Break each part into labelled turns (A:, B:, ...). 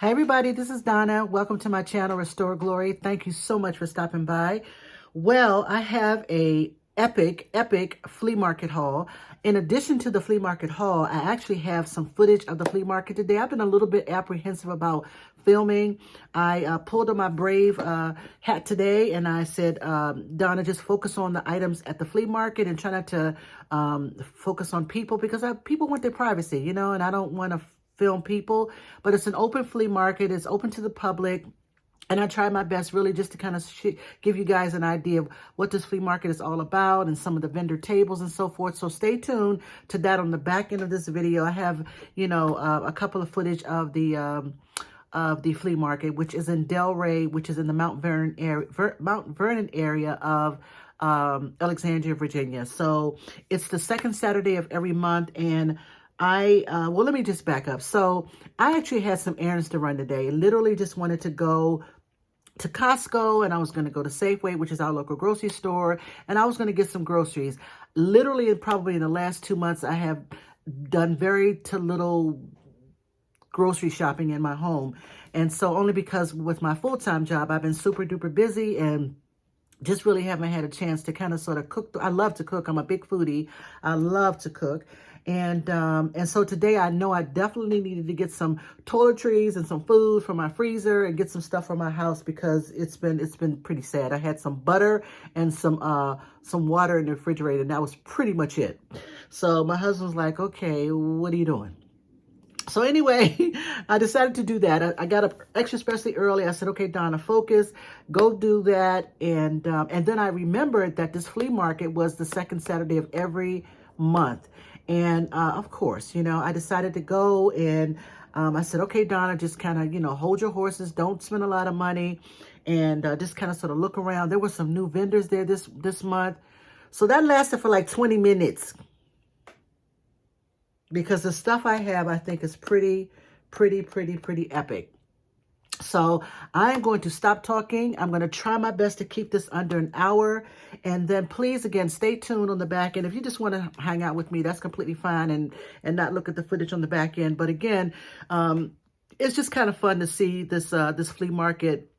A: Hi everybody, this is Donna. Welcome to my channel, Restore Glory. Thank you so much for stopping by. Well, I have a epic flea market haul. In addition to the flea market haul, I actually have some footage of the flea market today. I've been a little bit apprehensive about filming. I pulled on my brave hat today and I said, Donna, just focus on the items at the flea market and try not to focus on people because people want their privacy, you know, and I don't want to film people, but it's an open flea market. It's open to the public. And I try my best really just to kind of give you guys an idea of what this flea market is all about and some of the vendor tables and so forth. So stay tuned to that. On the back end of this video, I have, a couple of footage of the flea market, which is in Delray, which is in the Mount Vernon area of Alexandria, Virginia. So it's the second Saturday of every month, and well, let me just back up. So I actually had some errands to run today. Literally just wanted to go to Costco, and I was going to go to Safeway, which is our local grocery store, and I was going to get some groceries. Literally, probably in the last 2 months, I have done very to little grocery shopping in my home. And so only because with my full-time job, I've been super duper busy and just really haven't had a chance to kind of sort of cook. I love to cook. I'm a big foodie. I love to cook. And so today I know I definitely needed to get some toiletries and some food from my freezer and get some stuff from my house because it's been pretty sad. I had some butter and some water in the refrigerator, and that was pretty much it. So my husband was like, okay, what are you doing? So anyway, I decided to do that. I got up extra especially early. I said, okay, Donna, focus, go do that. And then I remembered that this flea market was the second Saturday of every month. And of course, I decided to go, and I said, okay, Donna, just kind of, hold your horses. Don't spend a lot of money, and just kind of sort of look around. There were some new vendors there this month. So that lasted for like 20 minutes. Because the stuff I have, I think is pretty epic. So I'm going to stop talking. I'm going to try my best to keep this under an hour. And then please, again, stay tuned on the back end. If you just want to hang out with me, that's completely fine, and not look at the footage on the back end. But again, it's just kind of fun to see this flea market,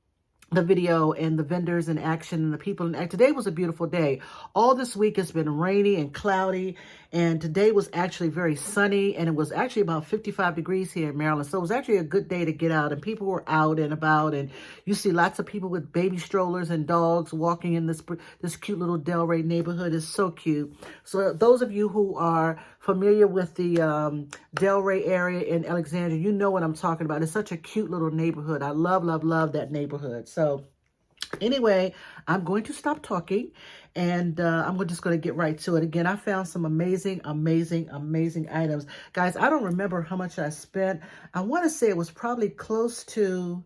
A: the video and the vendors in action and the people in action. Today was a beautiful day. All this week has been rainy and cloudy, and today was actually very sunny, and it was actually about 55 degrees here in Maryland. So it was actually a good day to get out, and people were out and about, and you see lots of people with baby strollers and dogs walking in this cute little Delray neighborhood. Is so cute. So those of you who are familiar with the Delray area in Alexandria, you know what I'm talking about. It's such a cute little neighborhood. I love that neighborhood. So anyway, I'm going to stop talking, and I'm just going to get right to it. Again, I found some amazing items. Guys, I don't remember how much I spent. I want to say it was probably close to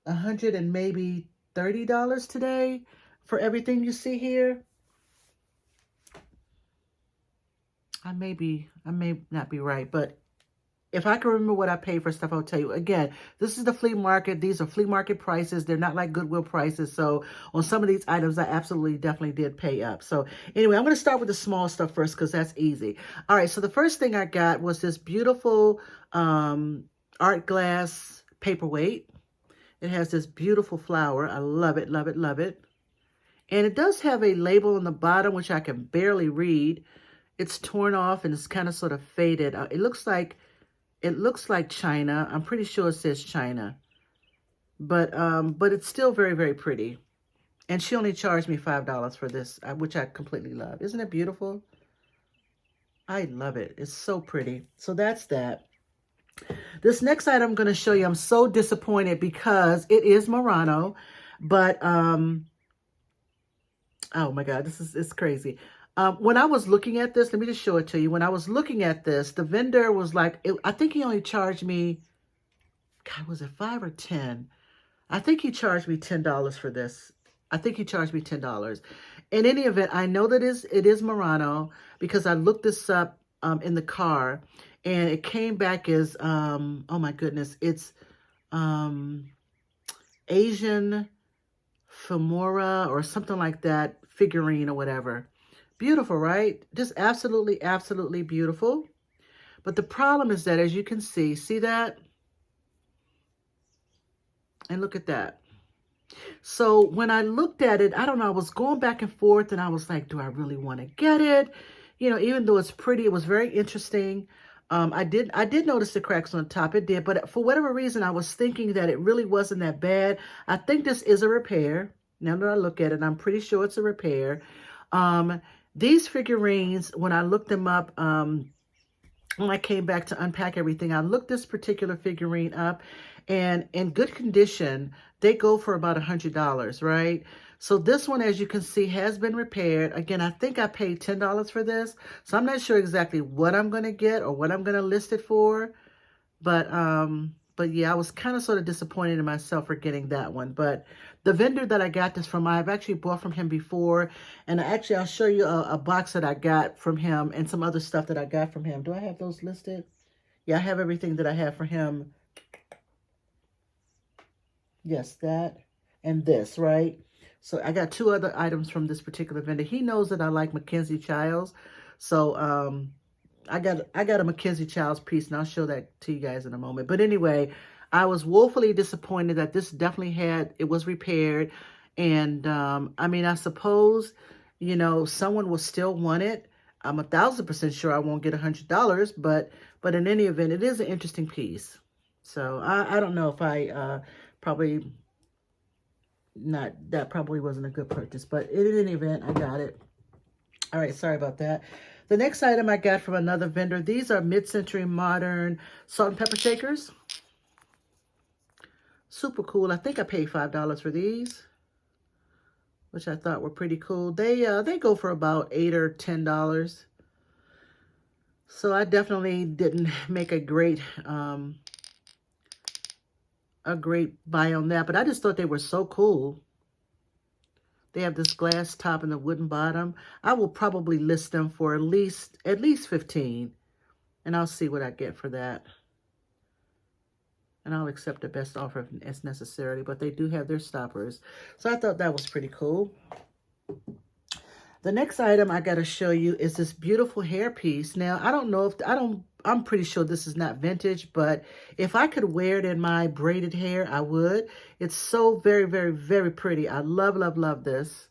A: $100 and maybe $30 today for everything you see here. I may not be right, but if I can remember what I paid for stuff, I'll tell you. Again, this is the flea market. These are flea market prices. They're not like Goodwill prices. So on some of these items, I definitely did pay up. So anyway, I'm going to start with the small stuff first because that's easy. All right, so the first thing I got was this beautiful art glass paperweight. It has this beautiful flower. I love it. And it does have a label on the bottom, which I can barely read. It's torn off and it's kind of sort of faded. It looks like China. I'm pretty sure it says China. But it's still very pretty. And she only charged me $5 for this, which I completely love. Isn't it beautiful? I love it. It's so pretty. So that's that. This next item I'm going to show you, I'm so disappointed because it is Murano, but oh my God, it's crazy. When I was looking at this, let me just show it to you. When I was looking at this, the vendor was like, I think he only charged me, God, was it 5 or 10? I think he charged me $10 for this. I think he charged me $10. In any event, I know that it is Murano because I looked this up in the car, and it came back as, oh my goodness, it's Asian femora or something like that, figurine or whatever. Beautiful, right? Just absolutely beautiful. But the problem is that, as you can see that? And look at that. So when I looked at it, I don't know, I was going back and forth and I was like, do I really want to get it? You know, even though it's pretty, it was very interesting. I did notice the cracks on the top. It did, but for whatever reason, I was thinking that it really wasn't that bad. I think this is a repair. Now that I look at it, I'm pretty sure it's a repair. These figurines, when I looked them up, when I came back to unpack everything, I looked this particular figurine up, and in good condition, they go for about $100, right? So this one, as you can see, has been repaired. Again, I think I paid $10 for this, so I'm not sure exactly what I'm going to get or what I'm going to list it for. But yeah, I was kind of sort of disappointed in myself for getting that one. But the vendor that I got this from, I've actually bought from him before. And actually, I'll show you a box that I got from him and some other stuff that I got from him. Do I have those listed? Yeah, I have everything that I have for him. Yes, that and this, right? So I got two other items from this particular vendor. He knows that I like Mackenzie Childs. So I got a Mackenzie Childs piece, and I'll show that to you guys in a moment. But anyway, I was woefully disappointed that this definitely it was repaired. And I mean, I suppose, you know, someone will still want it. I'm 1,000% sure I won't get $100, but in any event, it is an interesting piece. So I don't know if I probably not, that probably wasn't a good purchase, but in any event, I got it. All right, sorry about that. The next item I got from another vendor, these are mid-century modern salt and pepper shakers. Super cool. I think I paid $5 for these, which I thought were pretty cool. They go for about $8 or $10. So I definitely didn't make a great buy on that, but I just thought they were so cool. They have this glass top and a wooden bottom. I will probably list them for at least 15, and I'll see what I get for that. And I'll accept the best offer as necessary, but they do have their stoppers. So I thought that was pretty cool. The next item I got to show you is this beautiful hair piece. Now, I don't know if, I'm pretty sure this is not vintage, but if I could wear it in my braided hair, I would. It's so very, very, very pretty. I love, love, love this.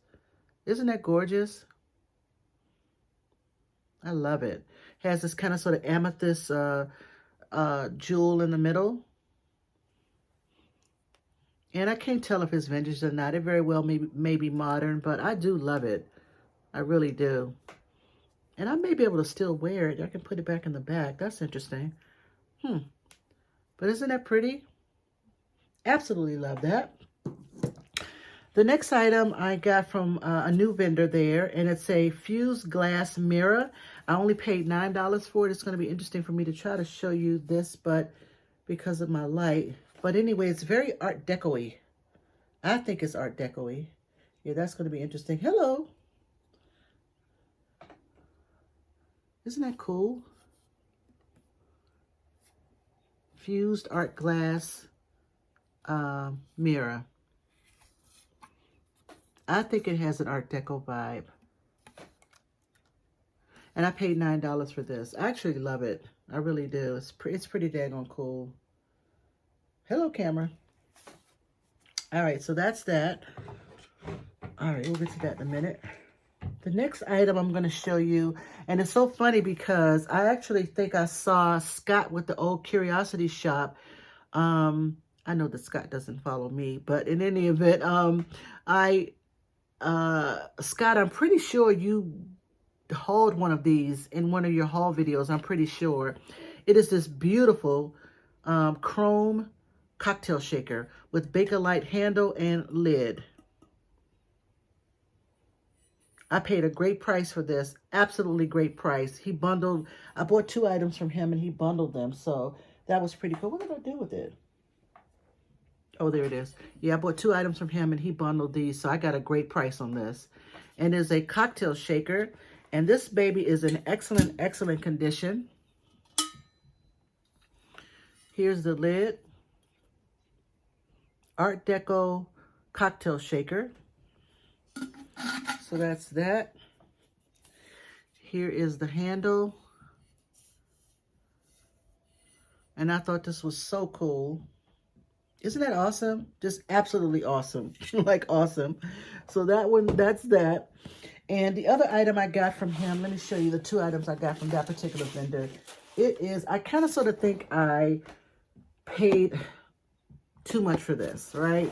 A: Isn't that gorgeous? I love it. Has this kind of sort of amethyst jewel in the middle. And I can't tell if it's vintage or not. It very well may be modern, but I do love it. I really do. And I may be able to still wear it. I can put it back in the back. That's interesting. But isn't that pretty? Absolutely love that. The next item I got from a new vendor there, and it's a fused glass mirror. I only paid $9 for it. It's going to be interesting for me to try to show you this, but because of my light. But anyway, it's very Art Deco-y. I think it's Art Deco-y. Yeah, that's going to be interesting. Hello. Isn't that cool? Fused art glass mirror. I think it has an Art Deco vibe. And I paid $9 for this. I actually love it. I really do. It's pretty daggone cool. Hello, camera. All right, so that's that. All right, we'll get to that in a minute. The next item I'm going to show you, and it's so funny because I actually think I saw Scott with the old Curiosity Shop. I know that Scott doesn't follow me, but in any event, Scott, I'm pretty sure you hauled one of these in one of your haul videos. I'm pretty sure. It is this beautiful chrome cocktail shaker with Bakelite handle and lid. I paid a great price for this. Absolutely great price. He bundled, I bought 2 items from him and he bundled them. So that was pretty cool. What did I do with it? Oh, there it is. Yeah, I bought 2 items from him and he bundled these. So I got a great price on this. And it's a cocktail shaker. And this baby is in excellent, excellent condition. Here's the lid. Art Deco cocktail shaker. So that's that. Here is the handle. And I thought this was so cool. Isn't that awesome? Just absolutely awesome. Like awesome. So that one, that's that. And the other item I got from him, let me show you the two items I got from that particular vendor. It is, I kind of sort of think I paid too much for this, right?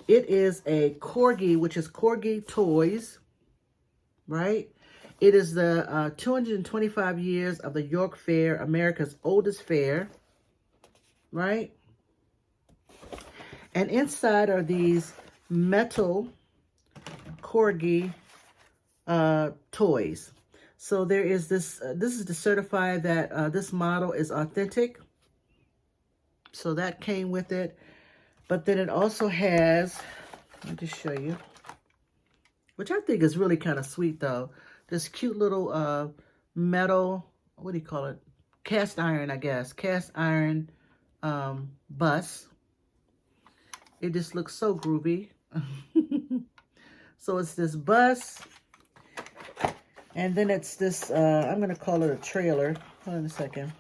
A: It is a Corgi, which is Corgi Toys, right? It is the 225 years of the York Fair, America's oldest fair, right? And inside are these metal Corgi toys. So there is this, this is to certify that this model is authentic. So that came with it. But then it also has, let me just show you, which I think is really kind of sweet though. This cute little metal, what do you call it? Cast iron, I guess. Cast iron bus. It just looks so groovy. So it's this bus. And then it's this, I'm going to call it a trailer. Hold on a second.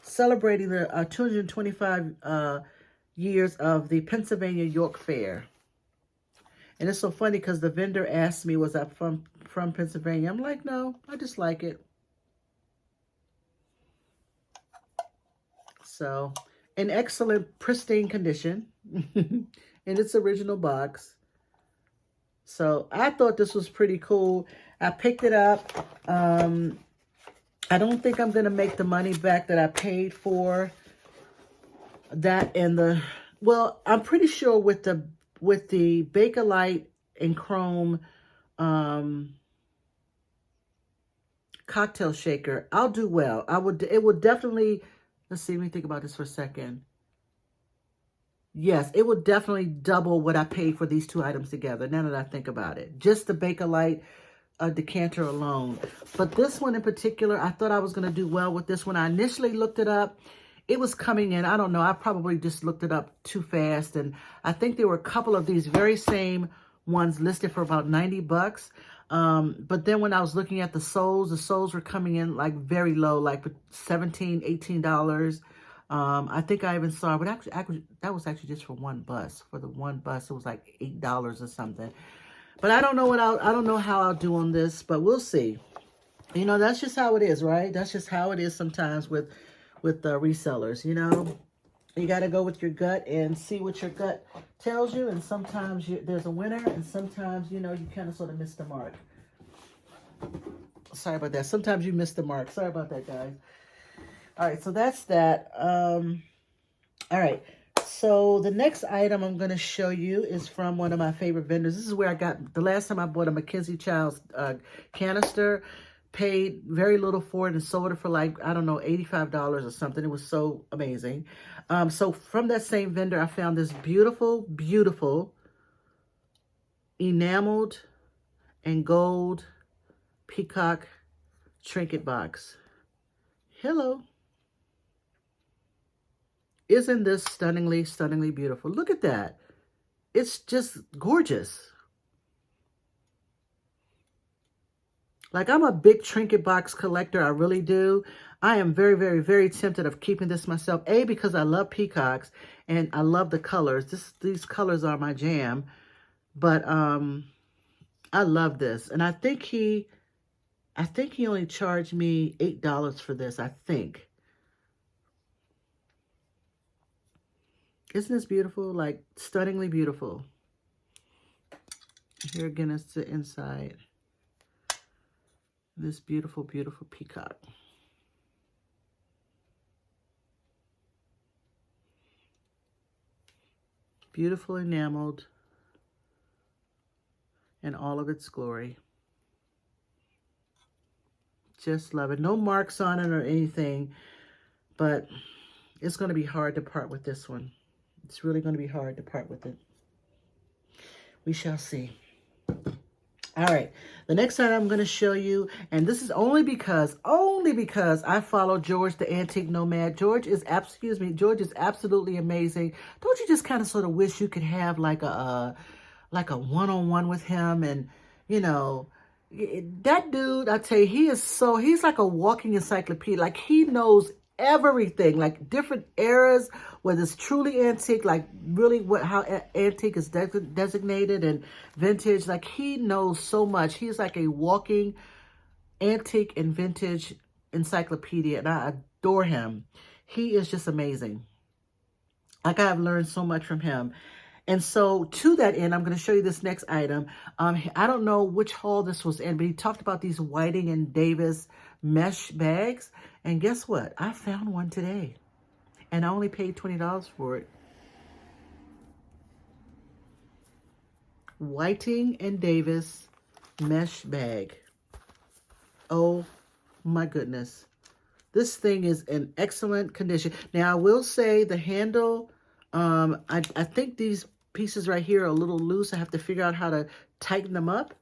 A: Celebrating the 225 years of the Pennsylvania York Fair. And it's so funny because the vendor asked me, was I from Pennsylvania? I'm like, no, I just like it. So, in excellent, pristine condition. In its original box. So, I thought this was pretty cool. I picked it up. I don't think I'm going to make the money back that I paid for that and the, well, I'm pretty sure with the Bakelite and Chrome cocktail shaker, I'll do well. It would definitely, let's see, let me think about this for a second. Yes, it would definitely double what I paid for these two items together, now that I think about it. Just the Bakelite decanter alone. But this one in particular, I thought I was going to do well with this one. I initially looked it up. It was coming in, I don't know, I probably just looked it up too fast. And I think there were a couple of these very same ones listed for about 90 bucks. But then when I was looking at the soles were coming in like very low, like $17, $18. I think I even saw, but actually that was actually just for one bus. For the one bus, it was like $8 or something. But I don't know I don't know how I'll do on this, but we'll see. You know, that's just how it is, right? That's just how it is sometimes with resellers, you know. You got to go with your gut and see what your gut tells you. And sometimes there's a winner, and sometimes, you know, you kind of sort of miss the mark. Sorry about that. Sometimes you miss the mark. Sorry about that, guys. All right, so that's that. All right. So the next item I'm going to show you is from one of my favorite vendors. This is where I got, the last time I bought a Mackenzie Childs canister, paid very little for it and sold it for like, I don't know, $85 or something. It was so amazing. So from that same vendor, I found this beautiful, beautiful enameled and gold peacock trinket box. Hello. Isn't this stunningly, stunningly beautiful? Look at that. It's just gorgeous. Like, I'm a big trinket box collector. I really do. I am very, very, very tempted of keeping this myself. A, because I love peacocks and I love the colors. These colors are my jam. But I love this. And I think he only charged me $8 for this, I think. Isn't this beautiful? Like, stunningly beautiful. Here again is the inside. This beautiful, beautiful peacock. Beautiful enameled in all of its glory. Just love it. No marks on it or anything, but it's going to be hard to part with this one. It's really going to be hard to part with it. We shall see. All right, the next item I'm going to show you, and this is only because I follow George the Antique Nomad. George is absolutely amazing. Don't you just kind of sort of wish you could have like a one-on-one with him? And you know, that dude, I tell you, he's like a walking encyclopedia. Like, he knows everything, like different eras, whether it's truly antique, like really how antique is designated, and vintage. Like, he knows so much. He's like a walking antique and vintage encyclopedia, and I adore him. He is just amazing. Like, I have learned so much from him. And so to that end, I'm going to show you this next item. I don't know which haul this was in, but he talked about these Whiting and Davis mesh bags. And guess what? I found one today. And I only paid $20 for it. Whiting and Davis mesh bag. Oh my goodness. This thing is in excellent condition. Now, I will say the handle, I think these pieces right here are a little loose. I have to figure out how to tighten them up.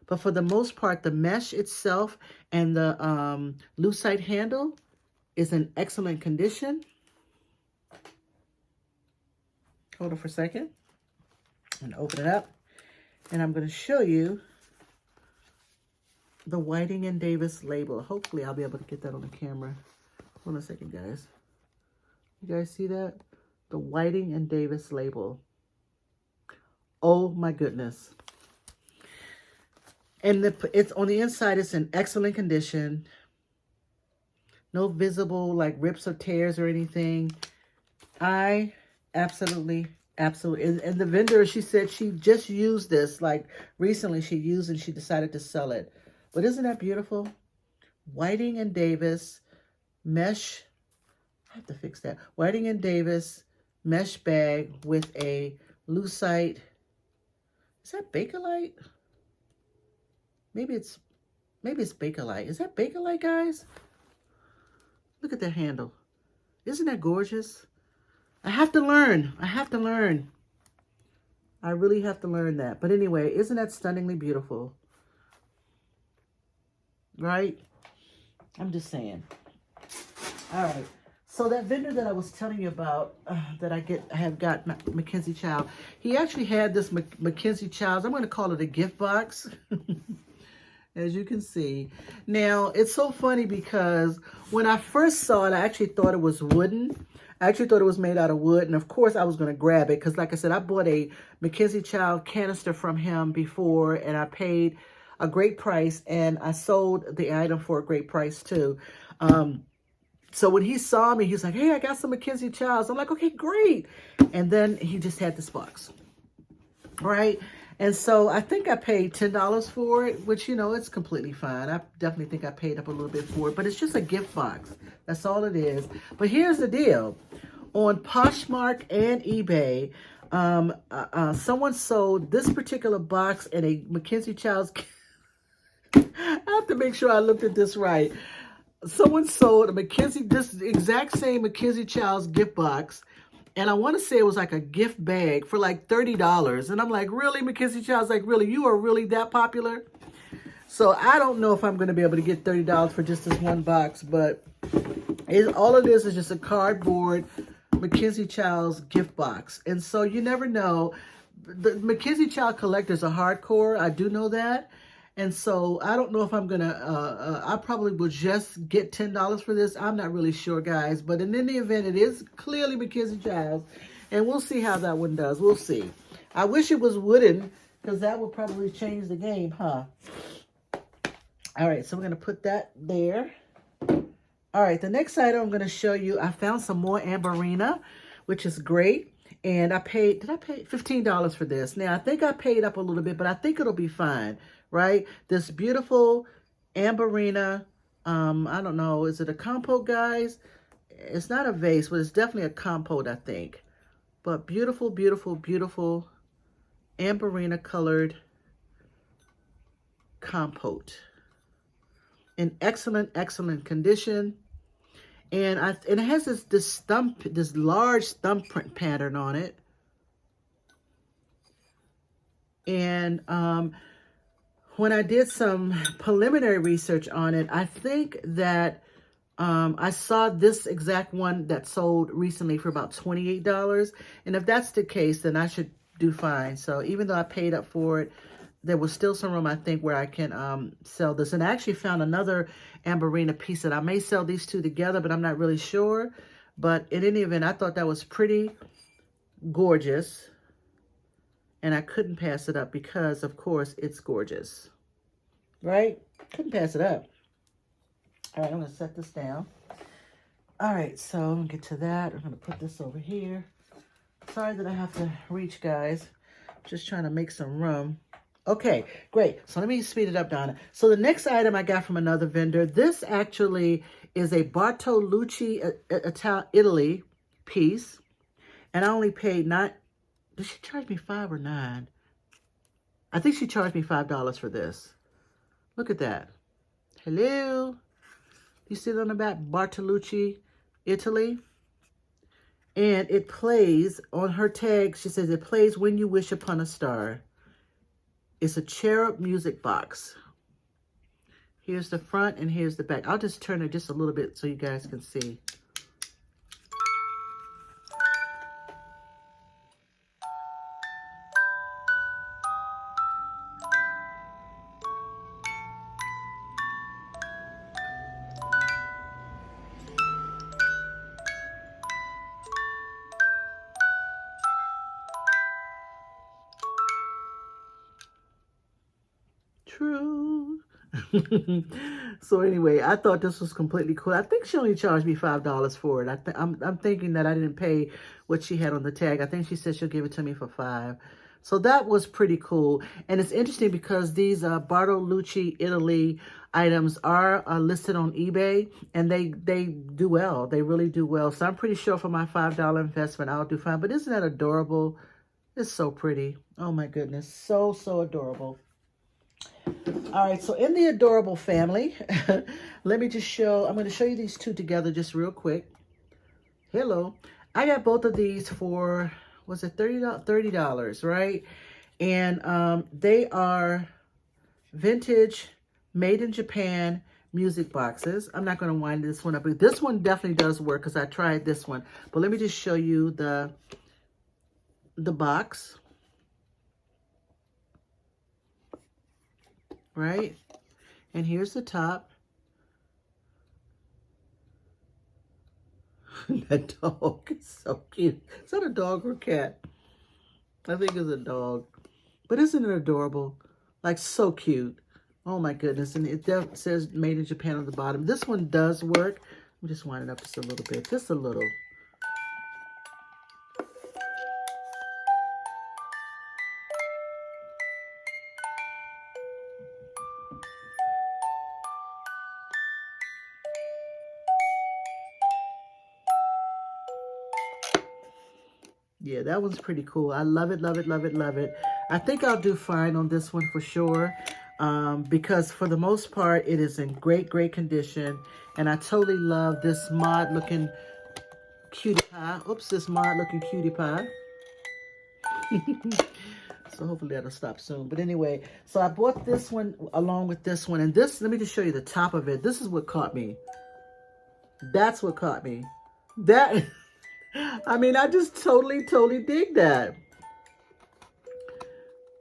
A: But for the most part, the mesh itself and the lucite handle is in excellent condition. Hold on for a second. I'm going to open it up. And I'm going to show you the Whiting and Davis label. Hopefully, I'll be able to get that on the camera. Hold on a second, guys. You guys see that? The Whiting and Davis label. Oh my goodness. And it's on the inside, it's in excellent condition. No visible like rips or tears or anything. I absolutely. And the vendor, she said she just used this, like recently she used and she decided to sell it. But isn't that beautiful? Whiting and Davis mesh. I have to fix that. Whiting and Davis mesh bag with a lucite. Is that Bakelite? Maybe it's Bakelite. Is that Bakelite, guys? Look at that handle. Isn't that gorgeous? I have to learn. I have to learn. I really have to learn that. But anyway, isn't that stunningly beautiful? Right? I'm just saying. All right. So that vendor that I was telling you about, that I have got, Mackenzie Child, he actually had this Mackenzie Childs. I'm going to call it a gift box. As you can see. Now, it's so funny because when I first saw it, I actually thought it was wooden. I actually thought it was made out of wood. And of course, I was going to grab it because, like I said, I bought a Mackenzie Child canister from him before, and I paid a great price, and I sold the item for a great price too. So when he saw me, he's like, hey, I got some Mackenzie Childs. I'm like, okay, great. And then he just had this box. Right? And so I think I paid $10 for it, which, you know, it's completely fine. I definitely think I paid up a little bit for it, but it's just a gift box. That's all it is. But here's the deal. On Poshmark and eBay, someone sold this particular box in a Mackenzie Childs. I have to make sure I looked at this right. Someone sold a this exact same Mackenzie Childs gift box. And I want to say it was like a gift bag for like $30. And I'm like, really, Mackenzie Childs? Like, really? You are really that popular? So I don't know if I'm going to be able to get $30 for just this one box. But all it is just a cardboard Mackenzie Childs gift box. And so you never know. The Mackenzie Child collectors are hardcore. I do know that. And so I don't know if I'm going to, I probably will just get $10 for this. I'm not really sure, guys. But in any event, it is clearly Mackenzie Childs. And we'll see how that one does. We'll see. I wish it was wooden, because that would probably change the game, huh? All right, so we're going to put that there. All right, the next item I'm going to show you, I found some more Amberina, which is great. And I paid, did I pay $15 for this? Now, I think I paid up a little bit, but I think it'll be fine. Right? This beautiful Amberina, I don't know, is it a compote, guys? It's not a vase, but it's definitely a compote, I think. But beautiful, beautiful, beautiful Amberina colored compote. In excellent, excellent condition. And it has this large thumbprint pattern on it. And when I did some preliminary research on it, I think that I saw this exact one that sold recently for about $28. And if that's the case, then I should do fine. So even though I paid up for it, there was still some room, I think, where I can sell this. And I actually found another Amberina piece that I may sell these two together, but I'm not really sure. But in any event, I thought that was pretty gorgeous. And I couldn't pass it up because, of course, it's gorgeous. Right? Couldn't pass it up. All right, I'm going to set this down. All right, so I'm going to get to that. I'm going to put this over here. Sorry that I have to reach, guys. Just trying to make some room. Okay, great. So let me speed it up, Donna. So the next item I got from another vendor. This actually is a Bartolucci Italy piece. And I only paid $9. Did she charge me $5 or $9? I think she charged me $5 for this. Look at that. Hello. You see it on the back? Bartolucci, Italy. And it plays, on her tag, she says, it plays When You Wish Upon a Star. It's a cherub music box. Here's the front and here's the back. I'll just turn it just a little bit so you guys can see. True. So anyway, I thought this was completely cool. I think she only charged me $5 for it. I'm thinking that I didn't pay what she had on the tag. I think she said she'll give it to me for $5. So that was pretty cool. And it's interesting because these Bartolucci Italy items are listed on eBay, and they do well. They really do well. So I'm pretty sure for my $5 investment, I'll do fine. But isn't that adorable? It's so pretty. Oh my goodness. So, so adorable. All right, so in the adorable family, let me just show, I'm going to show you these two together just real quick. Hello. I got both of these for, was it $30, right? And they are vintage, made in Japan music boxes. I'm not going to wind this one up, but this one definitely does work because I tried this one. But let me just show you the box. Right? And here's the top. That dog is so cute. Is that a dog or a cat? I think it's a dog. But isn't it adorable? Like, so cute. Oh my goodness. And it says made in Japan on the bottom. This one does work. I'm just winding up just a little bit. Just a little. Yeah, that one's pretty cool. I love it, love it, love it, love it. I think I'll do fine on this one for sure, because for the most part, it is in great, great condition. And I totally love this mod-looking cutie pie. Oops, this mod-looking cutie pie. So hopefully that'll stop soon. But anyway, so I bought this one along with this one. And this, let me just show you the top of it. This is what caught me. That's what caught me. That... I mean, I just totally dig that.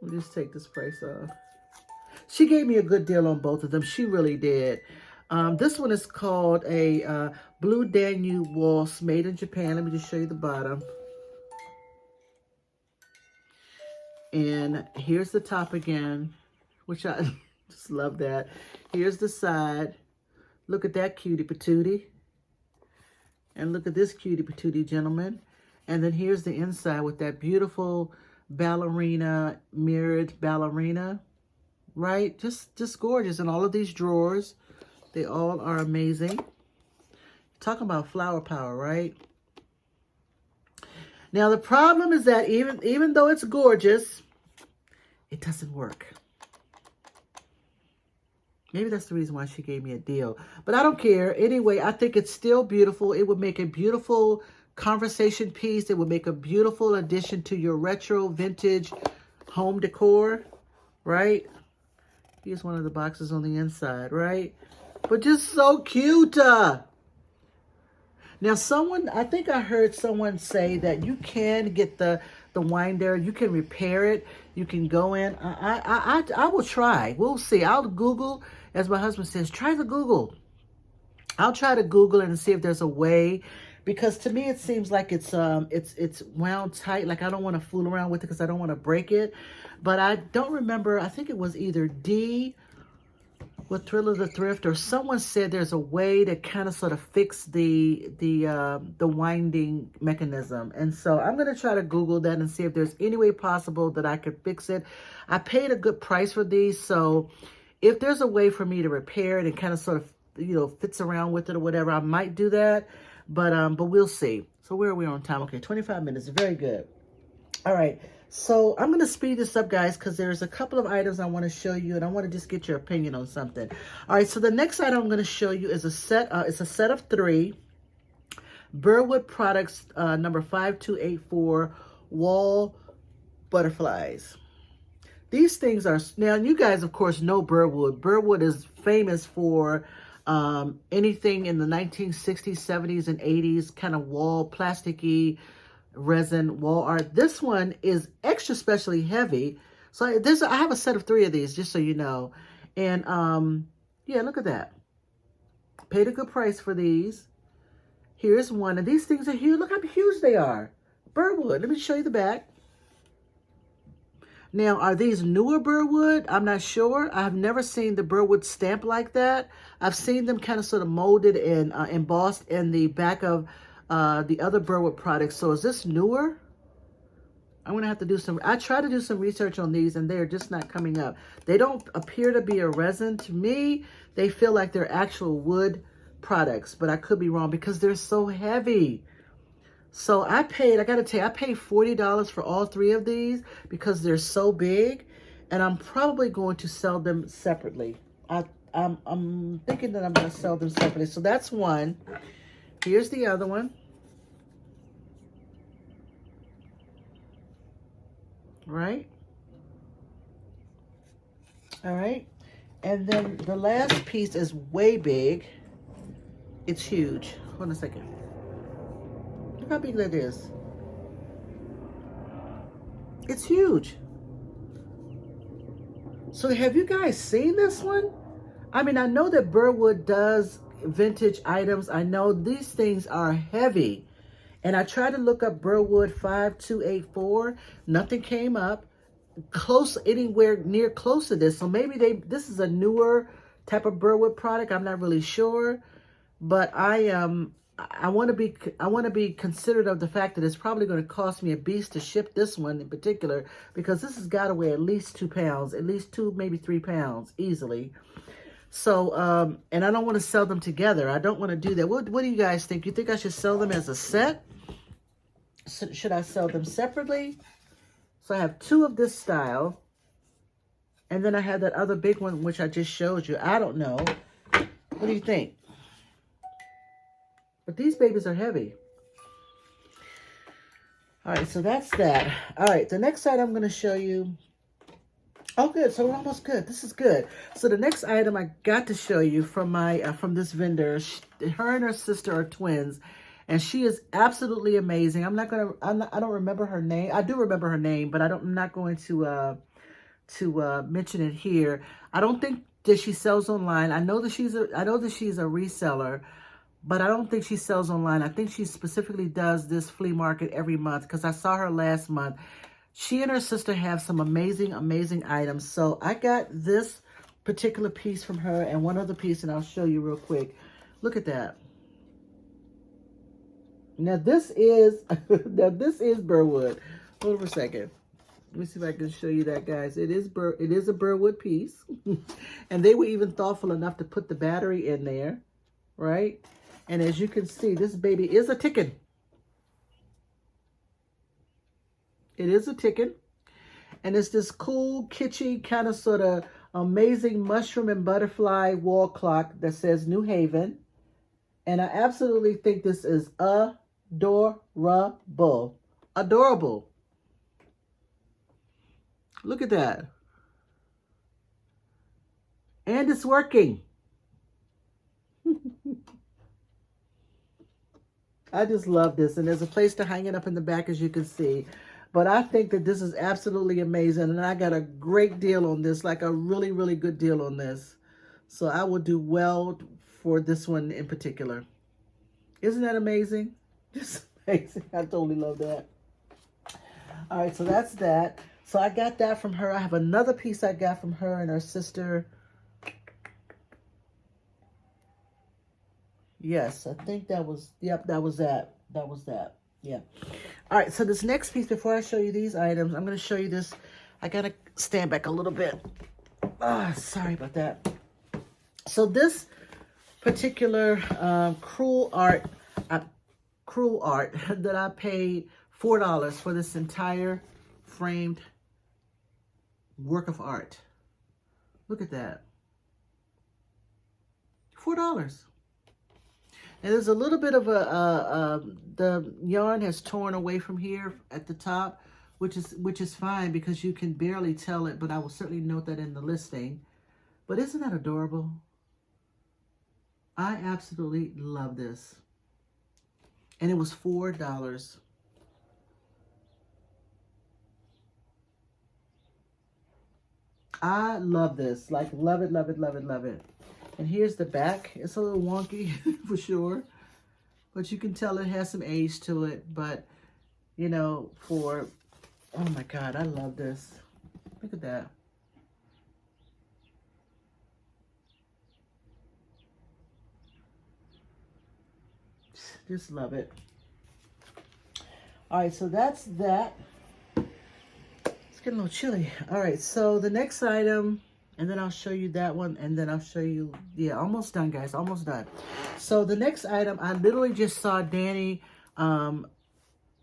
A: Let me just take this price off. She gave me a good deal on both of them. She really did. This one is called a Blue Danube Waltz, made in Japan. Let me just show you the bottom. And here's the top again, which I just love that. Here's the side. Look at that cutie patootie. And look at this cutie patootie, gentleman. And then here's the inside with that beautiful ballerina, mirrored ballerina. Right? Just gorgeous. And all of these drawers, they all are amazing. Talking about flower power, right? Now, the problem is that even though it's gorgeous, it doesn't work. Maybe that's the reason why she gave me a deal. But I don't care. Anyway, I think it's still beautiful. It would make a beautiful conversation piece. It would make a beautiful addition to your retro vintage home decor, right? Here's one of the boxes on the inside, right? But just so cute. Now, I think I heard someone say that you can get the the winder. You can repair it. You can go in. I will try. We'll see. I'll Google, as my husband says, try the Google. I'll try to Google it and see if there's a way, because to me it seems like it's wound tight. Like I don't want to fool around with it because I don't want to break it. But I don't remember. I think it was either D with Thrill of the Thrift, or someone said there's a way to kind of sort of fix the winding mechanism. And so I'm going to try to Google that and see if there's any way possible that I could fix it. I paid a good price for these, so if there's a way for me to repair it and kind of sort of, you know, fits around with it or whatever, I might do that. But we'll see. So where are we on time? Okay, 25 minutes. Very good. All right. So I'm going to speed this up, guys, because there's a couple of items I want to show you, and I want to just get your opinion on something. All right. So the next item I'm going to show you is a set. It's a set of 3 Burwood products, number 5284 wall butterflies. These things are, now you guys, of course, know Burwood. Burwood is famous for anything in the 1960s, 70s, and 80s, kind of wall, plasticky resin wall art. This one is extra specially heavy. So I have a set of 3 of these, just so you know. And yeah, look at that. Paid a good price for these. Here's one. And these things are huge. Look how huge they are. Burwood. Let me show you the back. Now, are these newer Burwood? I'm not sure. I've never seen the Burwood stamp like that. I've seen them kind of sort of molded and embossed in the back of the other Burwood products. So is this newer? I'm going to have to do I try to do some research on these, and they're just not coming up. They don't appear to be a resin. To me, they feel like they're actual wood products, but I could be wrong because they're so heavy. So I got to tell you, I paid $40 for all 3 of these because they're so big, and I'm probably going to sell them separately. I'm thinking that I'm going to sell them separately. So that's one. Here's the other one. Right? All right. And then the last piece is way big. It's huge. Hold on a second. Look how big that is. It's huge. So have you guys seen this one? I mean, I know that Burwood does vintage items. I know these things are heavy. And I tried to look up Burwood 5284. Nothing came up close, anywhere near close to this. So maybe this is a newer type of Burwood product. I'm not really sure. But I want to be considerate of the fact that it's probably going to cost me a beast to ship this one in particular, because this has got to weigh at least 2 pounds, at least 2, maybe 3 pounds easily. So, and I don't want to sell them together. I don't want to do that. What do you guys think? You think I should sell them as a set? Should I sell them separately? So I have 2 of this style. And then I have that other big one, which I just showed you. I don't know. What do you think? But these babies are heavy. All right, so that's that. All right, the next item I'm going to show you. Oh, good. So we're almost good. This is good. So the next item I got to show you from from this vendor. Her and her sister are twins, and she is absolutely amazing. I don't remember her name. I do remember her name, but I'm not going to mention it here. I don't think that she sells online. I know that she's a reseller, but I don't think she sells online. I think she specifically does this flea market every month, because I saw her last month. She and her sister have some amazing, amazing items. So I got this particular piece from her and one other piece, and I'll show you real quick. Look at that. Now this is Burwood. Hold on for a second. Let me see if I can show you that, guys. It is a Burwood piece. And they were even thoughtful enough to put the battery in there, right? And as you can see, this baby is a ticking. It is a ticking. And it's this cool, kitschy, kind of sort of amazing mushroom and butterfly wall clock that says New Haven. And I absolutely think this is adorable. Adorable. Look at that. And it's working. I just love this. And there's a place to hang it up in the back, as you can see. But I think that this is absolutely amazing. And I got a great deal on this, like a really, really good deal on this. So I will do well for this one in particular. Isn't that amazing? Just amazing. I totally love that. All right, so that's that. So I got that from her. I have another piece I got from her and her sister. Yes, I think that was, yep, that was that. That was that. Yeah. All right, so this next piece, before I show you these items, I'm going to show you this. I got to stand back a little bit. Sorry about that. So this particular cruel art that I paid $4 for this entire framed work of art. Look at that. $4. And there's a little bit of the yarn has torn away from here at the top, which is fine because you can barely tell it, but I will certainly note that in the listing. But isn't that adorable? I absolutely love this. And it was $4. I love this. Like, love it, love it, love it, love it. And here's the back. It's a little wonky for sure. But you can tell it has some age to it. But, you know, oh my God, I love this. Look at that. Just love it. All right, so that's that. It's getting a little chilly. All right, so the next item, and then I'll show you that one, and then I'll show you, yeah, almost done, guys, almost done. So the next item, I literally just saw Danny, the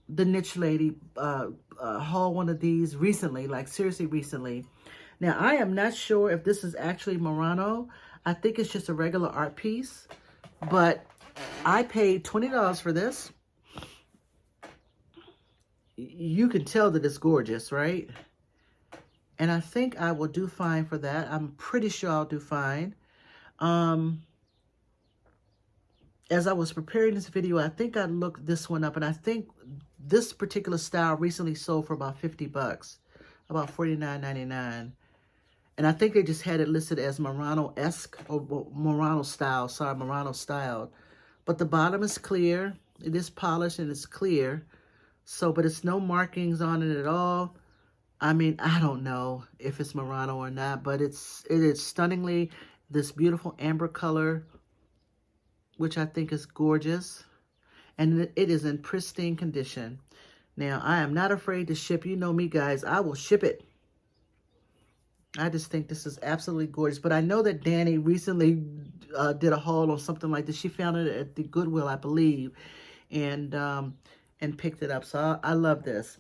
A: niche lady, haul one of these recently, like seriously recently. Now, I am not sure if this is actually Murano. I think it's just a regular art piece, but I paid $20 for this. You can tell that it's gorgeous, right? And I think I will do fine for that. I'm pretty sure I'll do fine. As I was preparing this video, I think I looked this one up, and I think this particular style recently sold for about 50 bucks, about $49.99. And I think they just had it listed as Murano-esque, or Murano style, sorry, Murano style. But the bottom is clear. It is polished and it's clear. So, but it's no markings on it at all. I mean, I don't know if it's Murano or not, but it is stunningly this beautiful amber color, which I think is gorgeous. And it is in pristine condition. Now, I am not afraid to ship. You know me, guys. I will ship it. I just think this is absolutely gorgeous. But I know that Danny recently did a haul on something like this. She found it at the Goodwill, I believe, and picked it up. So I love this.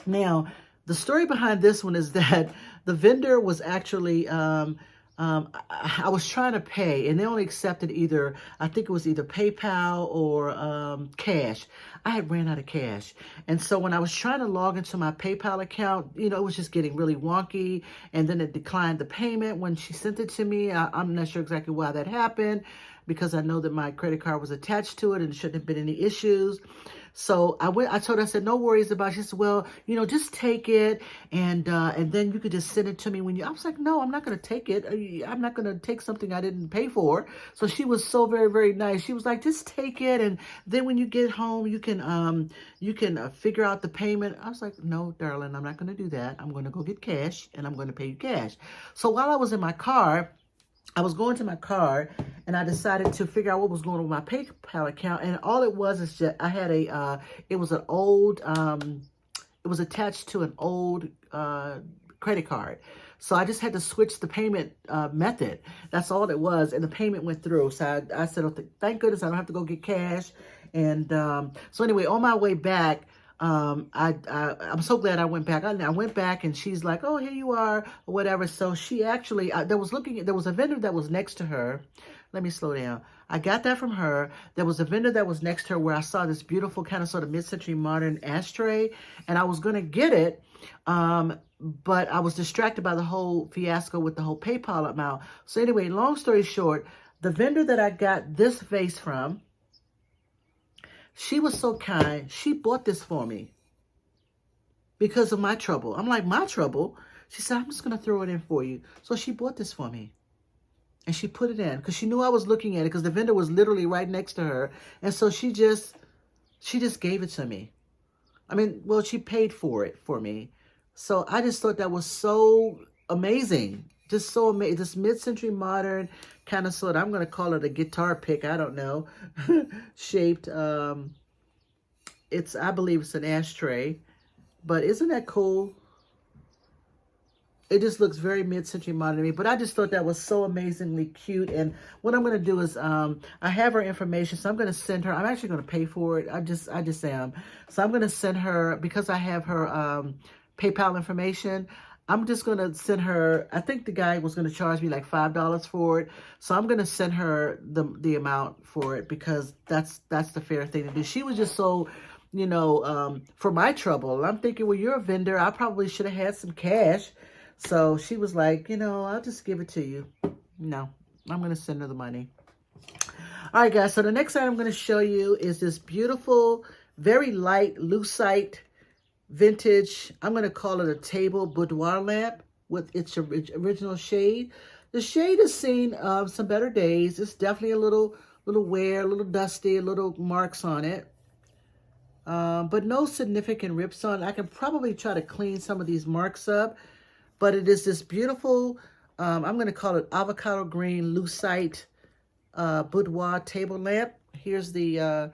A: Now, the story behind this one is that the vendor was actually, I was trying to pay, and they only accepted either, I think it was either PayPal or cash. I had ran out of cash. And so when I was trying to log into my PayPal account, you know, it was just getting really wonky. And then it declined the payment when she sent it to me. I'm not sure exactly why that happened, because I know that my credit card was attached to it and there shouldn't have been any issues. So I told her, I said, no worries about it. She said, well, you know, just take it and then you could just send it to me when I was like, no, I'm not going to take it. I'm not going to take something I didn't pay for. So she was so very, very nice. She was like, just take it. And then when you get home, you can figure out the payment. I was like, no, darling, I'm not going to do that. I'm going to go get cash and I'm going to pay you cash. So while I was in my car, I was going to my car and I decided to figure out what was going on with my PayPal account. And all it was is just, I had it was an old, it was attached to an old credit card. So I just had to switch the payment method. That's all it was. And the payment went through. So I said, oh, thank goodness I don't have to go get cash. And so anyway, on my way back, I'm so glad I went back. I went back and she's like, oh, here you are, or whatever. So she actually, there was a vendor that was next to her. Let me slow down. I got that from her. There was a vendor that was next to her where I saw this beautiful kind of sort of mid-century modern ashtray, and I was going to get it. But I was distracted by the whole fiasco with the whole PayPal amount. So anyway, long story short, the vendor that I got this vase from, she was so kind. She bought this for me. because of my trouble. I'm like, my trouble? She said, I'm just going to throw it in for you. So she bought this for me. And she put it in because she knew I was looking at it because the vendor was literally right next to her. And so she just gave it to me. I mean, well, she paid for it for me. So I just thought that was so amazing. Just so amazing. This mid-century modern kind of sort of, I'm going to call it a guitar pick. I don't know. Shaped. I believe it's an ashtray. But isn't that cool? It just looks very mid-century modern to me. But I just thought that was so amazingly cute. And what I'm going to do is, I have her information, so I'm going to send her. I'm actually going to pay for it. I just am. So I'm going to send her, because I have her PayPal information, I'm just going to send her, I think the guy was going to charge me like $5 for it. So I'm going to send her the amount for it because that's the fair thing to do. She was just so, for my trouble. I'm thinking, well, you're a vendor. I probably should have had some cash. So she was like, I'll just give it to you. No, I'm going to send her the money. All right, guys. So the next item I'm going to show you is this beautiful, very light, lucite, vintage. I'm going to call it a table boudoir lamp with its original shade. The shade has seen some better days. It's definitely a little wear, a little dusty, a little marks on it. But no significant rips on it. I can probably try to clean some of these marks up. But it is this beautiful, I'm going to call it avocado green lucite boudoir table lamp. Here's the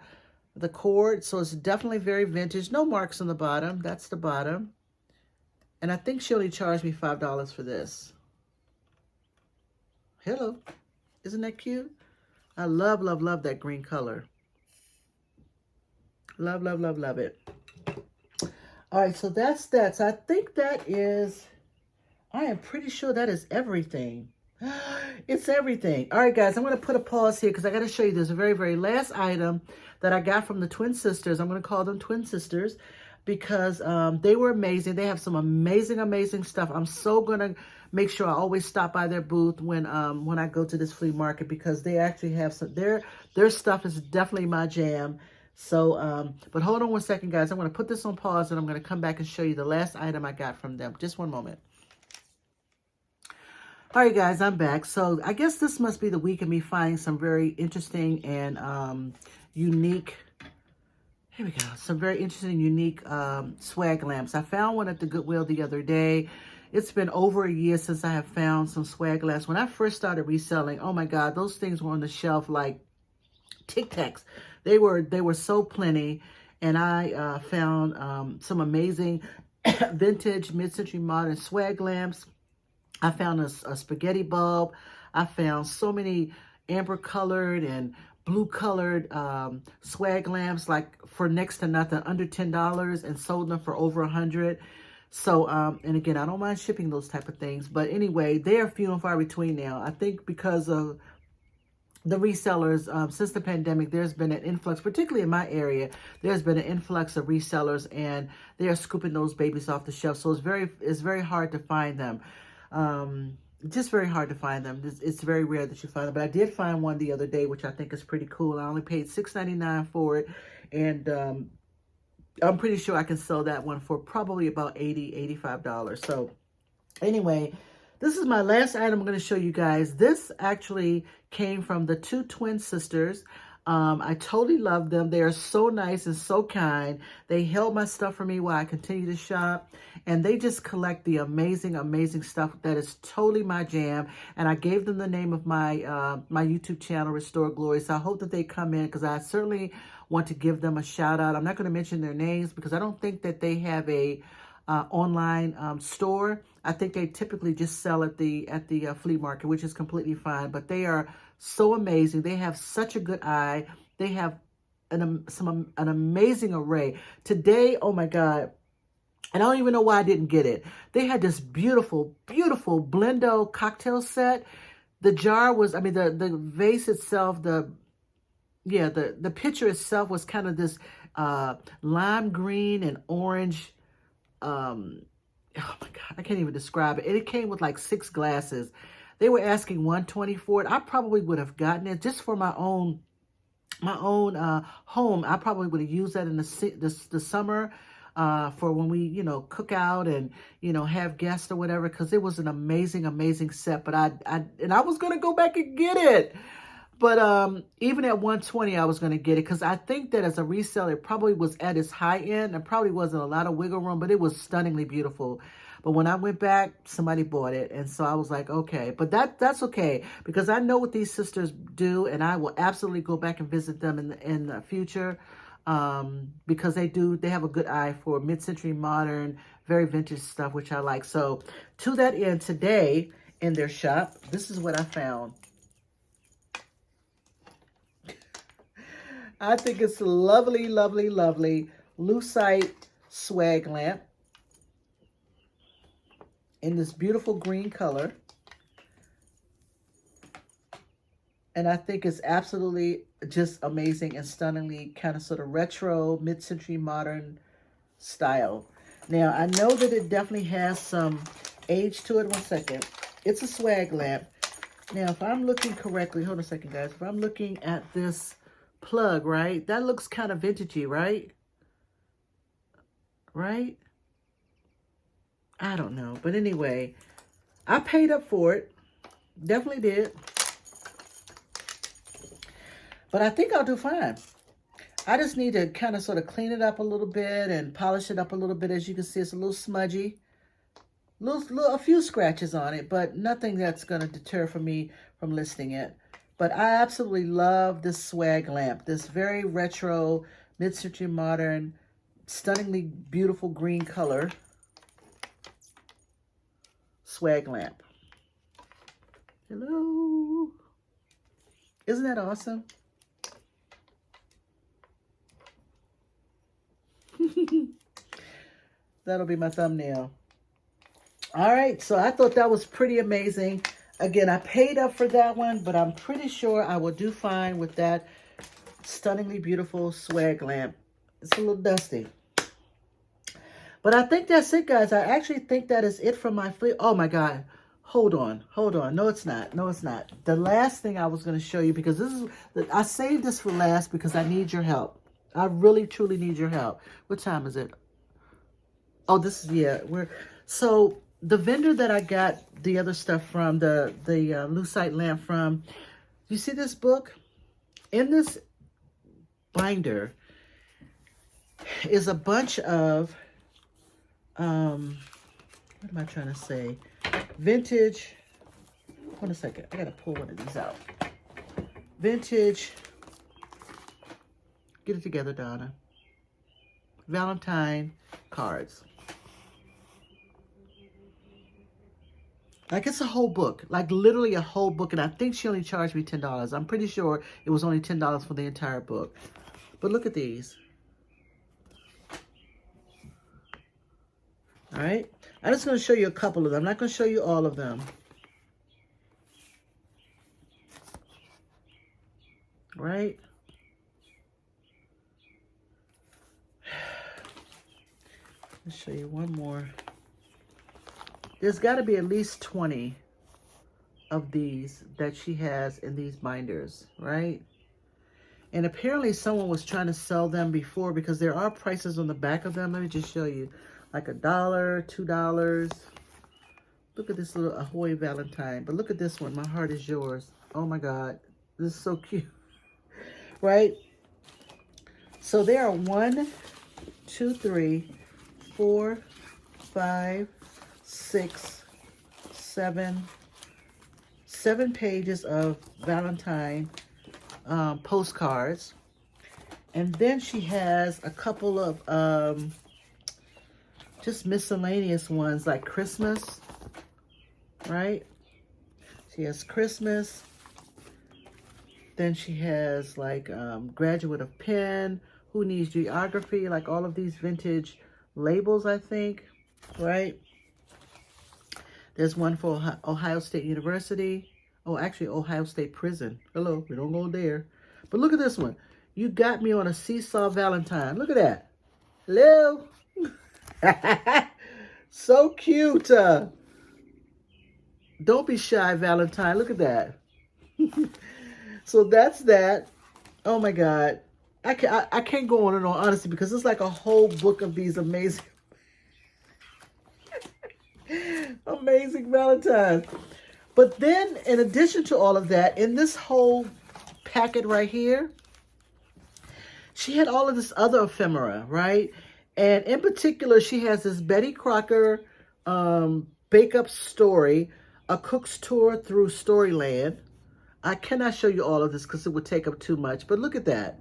A: cord. So it's definitely very vintage. No marks on the bottom. That's the bottom. And I think she only charged me $5 for this. Hello. Isn't that cute? I love, love, love that green color. Love, love, love, love it. All right, so that's that. So I think that is... I am pretty sure that is everything. It's everything. All right, guys, I'm going to put a pause here because I got to show you this very, very last item that I got from the twin sisters. I'm going to call them twin sisters because they were amazing. They have some amazing, amazing stuff. I'm so going to make sure I always stop by their booth when I go to this flea market because they actually have some, their stuff is definitely my jam. So, but hold on one second, guys. I'm going to put this on pause and I'm going to come back and show you the last item I got from them. Just one moment. All right, guys, I'm back. So I guess this must be the week of me finding some very interesting and unique, here we go, some very interesting, unique swag lamps. I found one at the Goodwill the other day. It's been over a year since I have found some swag lamps. When I first started reselling, oh my God, those things were on the shelf like Tic Tacs. They were so plenty. And I found some amazing vintage, mid-century modern swag lamps. I found a spaghetti bulb. I found so many amber colored and blue colored swag lamps, like for next to nothing, under $10, and sold them for over $100. So, and again, I don't mind shipping those type of things. But anyway, they are few and far between now. I think because of the resellers, since the pandemic, there's been an influx, particularly in my area, there's been an influx of resellers and they are scooping those babies off the shelf. So it's very hard to find them. Just very hard to find them. It's very rare that you find them. But I did find one the other day, which I think is pretty cool. I only paid $6.99 for it. And I'm pretty sure I can sell that one for probably about $80, $85. So anyway, this is my last item I'm going to show you guys. This actually came from the two twin sisters. I totally love them. They are so nice and so kind. They held my stuff for me while I continue to shop. And they just collect the amazing, amazing stuff that is totally my jam. And I gave them the name of my my YouTube channel, Restore Glory. So I hope that they come in because I certainly want to give them a shout out. I'm not going to mention their names because I don't think that they have a online store. I think they typically just sell at the flea market, which is completely fine. But they are so amazing. They have such a good eye. They have an amazing array. Today, oh my God, and I don't even know why I didn't get it. They had this beautiful, beautiful Blendo cocktail set. The jar was, I mean, the vase itself, the picture itself was kind of this lime green and orange. Oh my God, I can't even describe it. And it came with like 6 glasses. They were asking $120 for it. I probably would have gotten it just for my own home. I probably would have used that in the summer. for when we, you know, cook out and, you know, have guests or whatever, because it was an amazing, amazing set. But I was going to go back and get it. But even at 120, I was going to get it because I think that as a reseller, it probably was at its high end. There probably wasn't a lot of wiggle room, but it was stunningly beautiful. But when I went back, somebody bought it. And so I was like, okay. But that's okay because I know what these sisters do, and I will absolutely go back and visit them in the future because they have a good eye for mid-century modern, very vintage stuff, which I like. So to that end, today in their shop, this is what I found. I think it's a lovely, lovely, lovely lucite swag lamp in this beautiful green color. And I think it's absolutely just amazing and stunningly kind of sort of retro, mid-century modern style. Now, I know that it definitely has some age to it. One second. It's a swag lamp. Now, if I'm looking correctly, hold on a second, guys. If I'm looking at this plug, right? That looks kind of vintagey, right? Right? I don't know. But anyway, I paid up for it. Definitely did. But I think I'll do fine. I just need to kind of sort of clean it up a little bit and polish it up a little bit. As you can see, it's a little smudgy. A few scratches on it, but nothing that's going to deter from me from listing it. But I absolutely love this swag lamp. This very retro, mid-century modern, stunningly beautiful green color swag lamp. Hello. Isn't that awesome? That'll be my thumbnail. All right, so I thought that was pretty amazing. Again, I paid up for that one, but I'm pretty sure I will do fine with that stunningly beautiful swag lamp. It's a little dusty. But I think that's it, guys. I actually think that is it for my flea. Oh, my God. Hold on. Hold on. No, it's not. No, it's not. The last thing I was going to show you, because I saved this for last because I need your help. I really, truly need your help. What time is it? Oh, this is, yeah. So the vendor that I got the other stuff from, the lucite lamp from, you see this book? In this binder is a bunch of, what am I trying to say? Vintage, hold on a second. I got to pull one of these out. Vintage, get it together, Donna. Valentine cards. Like, it's a whole book, like literally a whole book. And I think she only charged me $10. I'm pretty sure it was only $10 for the entire book. But look at these. All right. I'm just going to show you a couple of them. I'm not going to show you all of them. Right. Let's show you one more. There's got to be at least 20 of these that she has in these binders, right? And apparently someone was trying to sell them before because there are prices on the back of them. Let me just show you. Like $1, $2. Look at this little Ahoy Valentine. But look at this one. My heart is yours. Oh my God. This is so cute. Right? So there are 1, 2, 3, 4, 5, 6, 7 pages of Valentine postcards. And then she has a couple of just miscellaneous ones like Christmas, right? She has Christmas. Then she has like Graduate of Penn, Who Needs Geography, like all of these vintage labels, I think, right? There's one for Ohio State University. Oh, actually, Ohio State Prison. Hello, we don't go there. But look at this one. You got me on a seesaw Valentine. Look at that. Hello. So cute. Don't be shy, Valentine. Look at that. So that's that. Oh, my God. I can't go on and on, honestly, because it's like a whole book of these amazing, amazing Valentines. But then, in addition to all of that, in this whole packet right here, she had all of this other ephemera, right? And in particular, she has this Betty Crocker Bake-Up Story, A Cook's Tour Through Storyland. I cannot show you all of this because it would take up too much, but look at that.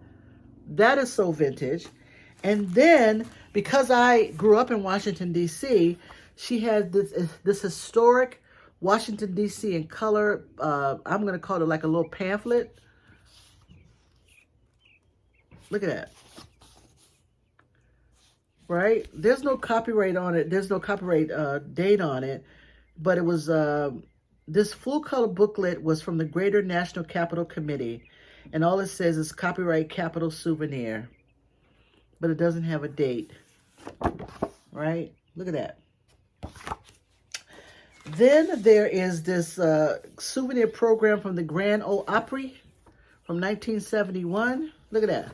A: That is so vintage. And then, because I grew up in Washington, D.C., she had this historic Washington, D.C. in color. I'm going to call it like a little pamphlet. Look at that. Right? There's no copyright on it. There's no copyright date on it. But it was, this full color booklet was from the Greater National Capital Committee. And all it says is copyright Capital Souvenir. But it doesn't have a date. Right? Look at that. Then there is this souvenir program from the Grand Ole Opry from 1971. Look at that.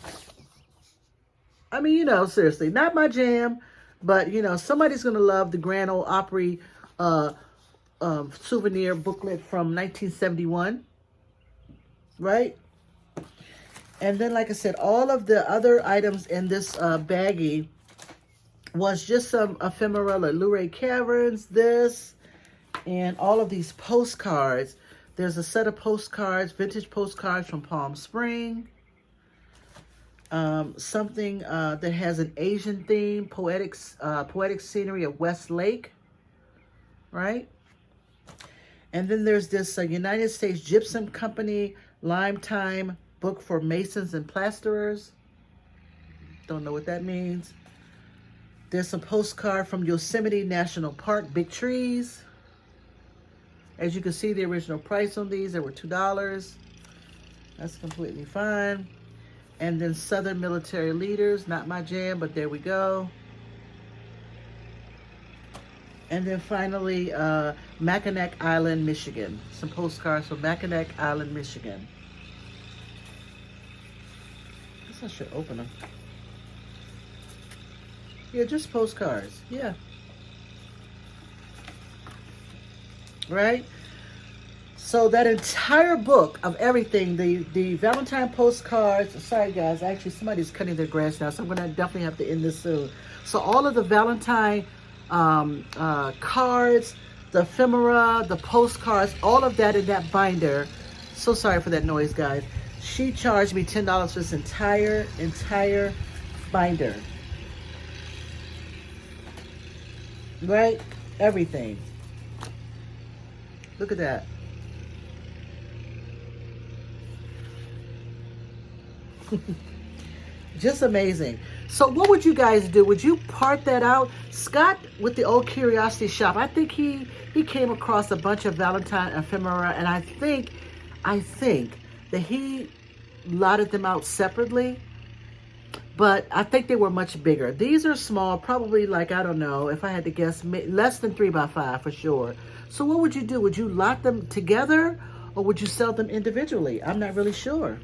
A: I mean, you know, seriously, not my jam, but, you know, somebody's going to love the Grand Ole Opry souvenir booklet from 1971, right? And then, like I said, all of the other items in this baggie was just some ephemera, like Luray Caverns, this, and all of these postcards. There's a set of postcards, vintage postcards from Palm Spring. Something that has an Asian theme, poetic scenery of West Lake, right? And then there's this United States Gypsum Company Lime Time book for masons and plasterers. Don't know what that means. There's some postcard from Yosemite National Park, Big Trees. As you can see, the original price on these, they were $2. That's completely fine. And then Southern Military Leaders, not my jam, but there we go. And then finally, Mackinac Island, Michigan. Some postcards from Mackinac Island, Michigan. I guess I should open them. Yeah, just postcards. Yeah. Right? So that entire book of everything, the Valentine postcards, sorry guys, actually somebody's cutting their grass now, so I'm going to definitely have to end this soon. So all of the Valentine cards, the ephemera, the postcards, all of that in that binder. So sorry for that noise, guys. She charged me $10 for this entire binder. Right? Everything. Look at that. Just amazing. So what would you guys do? Would you part that out? Scott with the Old Curiosity Shop, I think he came across a bunch of Valentine ephemera, and I think that he lotted them out separately, but I think they were much bigger. These are small, probably like, I don't know, if I had to guess, less than 3x5 for sure. So what would you do? Would you lot them together, or would you sell them individually? I'm not really sure.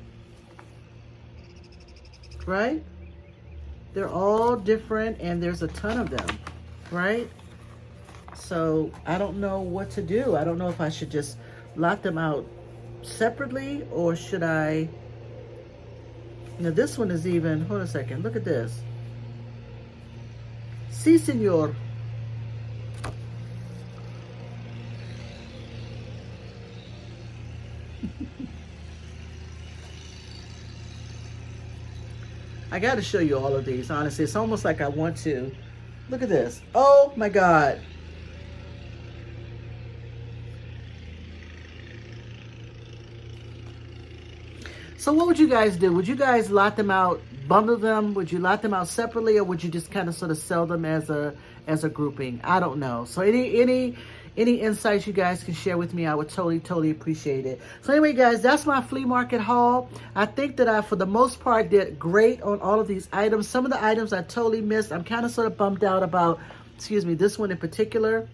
A: Right? They're all different, and there's a ton of them, right? So I don't know what to do. I don't know if I should just lot them out separately, or should I? Now this one is even, hold on a second, look at this. Si, senor. I got to show you all of these, honestly. It's almost like I want to. Look at this. Oh, my God. So what would you guys do? Would you guys lot them out, bundle them? Would you lot them out separately, or would you just kind of sort of sell them as a grouping? I don't know. So any insights you guys can share with me, I would totally appreciate it. So anyway, guys, that's my flea market haul. I think that I, for the most part, did great on all of these items. Some of the items I totally missed. I'm kind of sort of bummed out about, excuse me, this one in particular.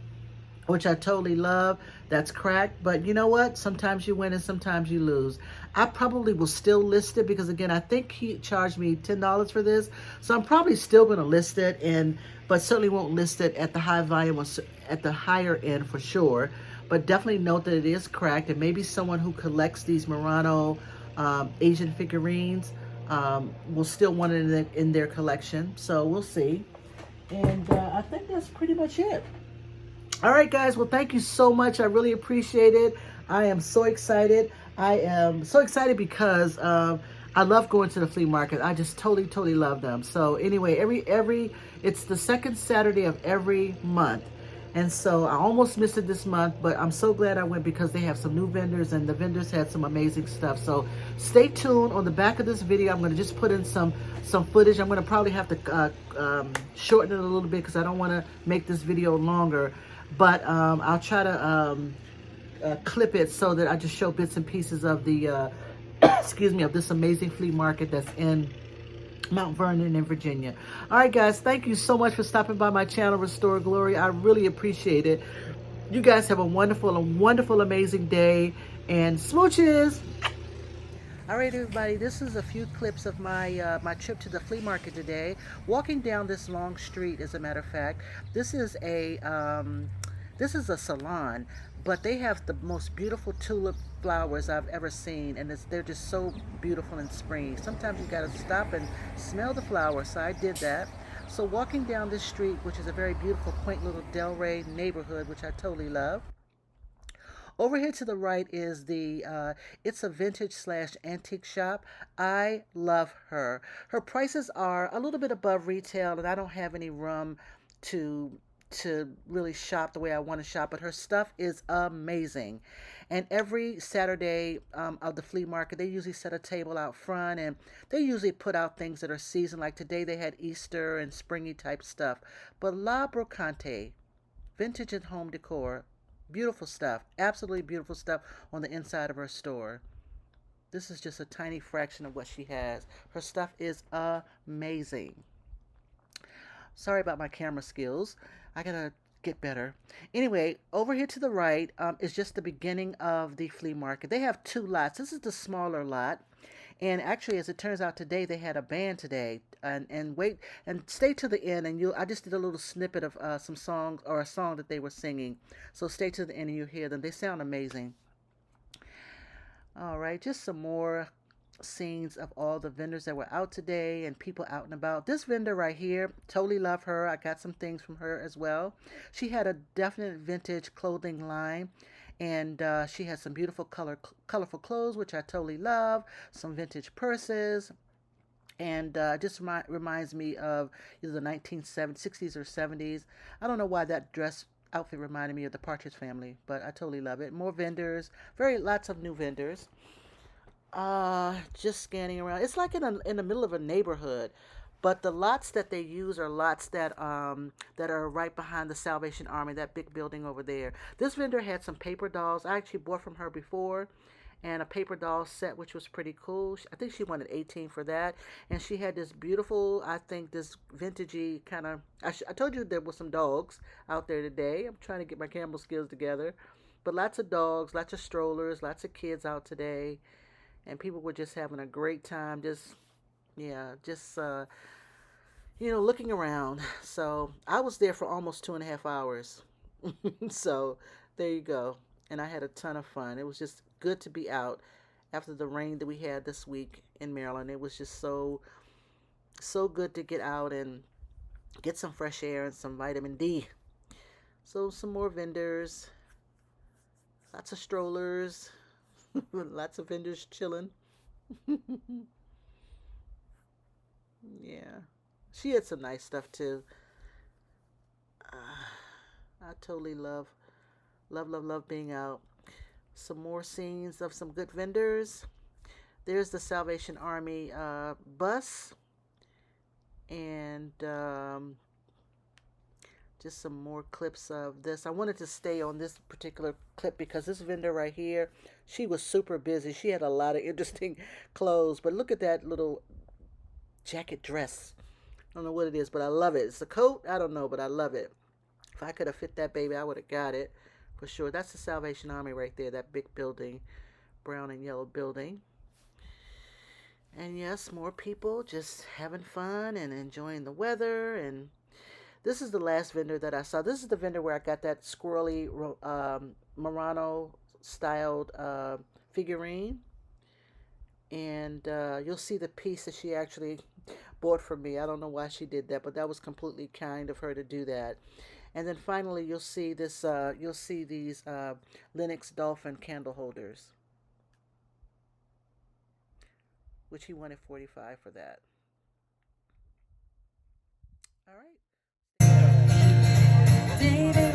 A: which I totally love. That's cracked. But you know what? Sometimes you win and sometimes you lose. I probably will still list it because again, I think he charged me $10 for this. So I'm probably still going to list it, and but certainly won't list it at the high volume or at the higher end for sure. But definitely note that it is cracked, and maybe someone who collects these Murano Asian figurines will still want it in their collection. So we'll see. And I think that's pretty much it. All right, guys. Well, thank you so much. I really appreciate it. I am so excited. I am so excited because I love going to the flea market. I just totally love them. So anyway, every it's the second Saturday of every month. And so I almost missed it this month, but I'm so glad I went because they have some new vendors and the vendors had some amazing stuff. So stay tuned. On the back of this video, I'm going to just put in some footage. I'm going to probably have to shorten it a little bit because I don't want to make this video longer. But I'll try to clip it so that I just show bits and pieces of the, excuse me, of this amazing flea market that's in Mount Vernon in Virginia. All right, guys, thank you so much for stopping by my channel, Restore Glory. I really appreciate it. You guys have a wonderful, amazing day, and smooches. All right, everybody, this is a few clips of my my trip to the flea market today. Walking down this long street, as a matter of fact, this is a salon, but they have the most beautiful tulip flowers I've ever seen, and they're just so beautiful and springy. Sometimes you gotta stop and smell the flowers, so I did that. So walking down this street, which is a very beautiful, quaint little Delray neighborhood, which I totally love. Over here to the right is it's a vintage slash antique shop. I love her. Her prices are a little bit above retail, and I don't have any room to really shop the way I want to shop, but her stuff is amazing. And every Saturday of the flea market, they usually set a table out front, and they usually put out things that are seasonal. Like today, they had Easter and springy type stuff. But La Brocante, vintage and home decor, beautiful stuff, absolutely beautiful stuff on the inside of her store. This is just a tiny fraction of what she has. Her stuff is amazing. Sorry about my camera skills. I gotta get better. Anyway, over here to the right is just the beginning of the flea market. They have two lots. This is the smaller lot. And actually, as it turns out today, they had a band today. And wait and stay to the end, and I just did a little snippet of some songs, or a song that they were singing. So stay to the end and you'll hear them. They sound amazing. All right, just some more scenes of all the vendors that were out today and people out and about. This vendor right here, totally love her. I got some things from her as well. She had a definite vintage clothing line, and she had some beautiful colorful clothes, which I totally love. Some vintage purses, and just reminds me of either the 1960s or 70s. I don't know why that dress outfit reminded me of the Partridge Family, but I totally love it. More vendors, lots of new vendors. Just scanning around. It's like in the middle of a neighborhood, but the lots that they use are lots that are right behind the Salvation Army, that big building over there. This vendor had some paper dolls. I actually bought from her before, and a paper doll set, which was pretty cool. I think she wanted 18 for that, and she had this beautiful, I think this vintagey kind of. I told you there were some dogs out there today. I'm trying to get my camera skills together, but lots of dogs, lots of strollers, lots of kids out today, and people were just having a great time. Just yeah, just looking around. So I was there for almost 2.5 hours. So there you go. And I had a ton of fun. It was just good to be out after the rain that we had this week in Maryland. It was just so good to get out and get some fresh air and some vitamin D. So some more vendors, lots of strollers, lots of vendors chilling. Yeah. She had some nice stuff too. I totally love being out. Some more scenes of some good vendors. There's the Salvation Army bus, and just some more clips of this. I wanted to stay on this particular clip because this vendor right here, she was super busy. She had a lot of interesting clothes, but look at that little jacket dress. I don't know what it is, but I love it. It's a coat? I don't know, but I love it. If I could have fit that baby, I would have got it for sure. That's the Salvation Army right there, that big building, brown and yellow building. And yes, more people just having fun and enjoying the weather. And this is the last vendor that I saw. This is the vendor where I got that squirrely Murano styled figurine. And you'll see the piece that she actually bought for me. I don't know why she did that, but that was completely kind of her to do that. And then finally, you'll see this. You'll see these Lenox Dolphin candle holders, which he wanted 45 for that. All right. Baby,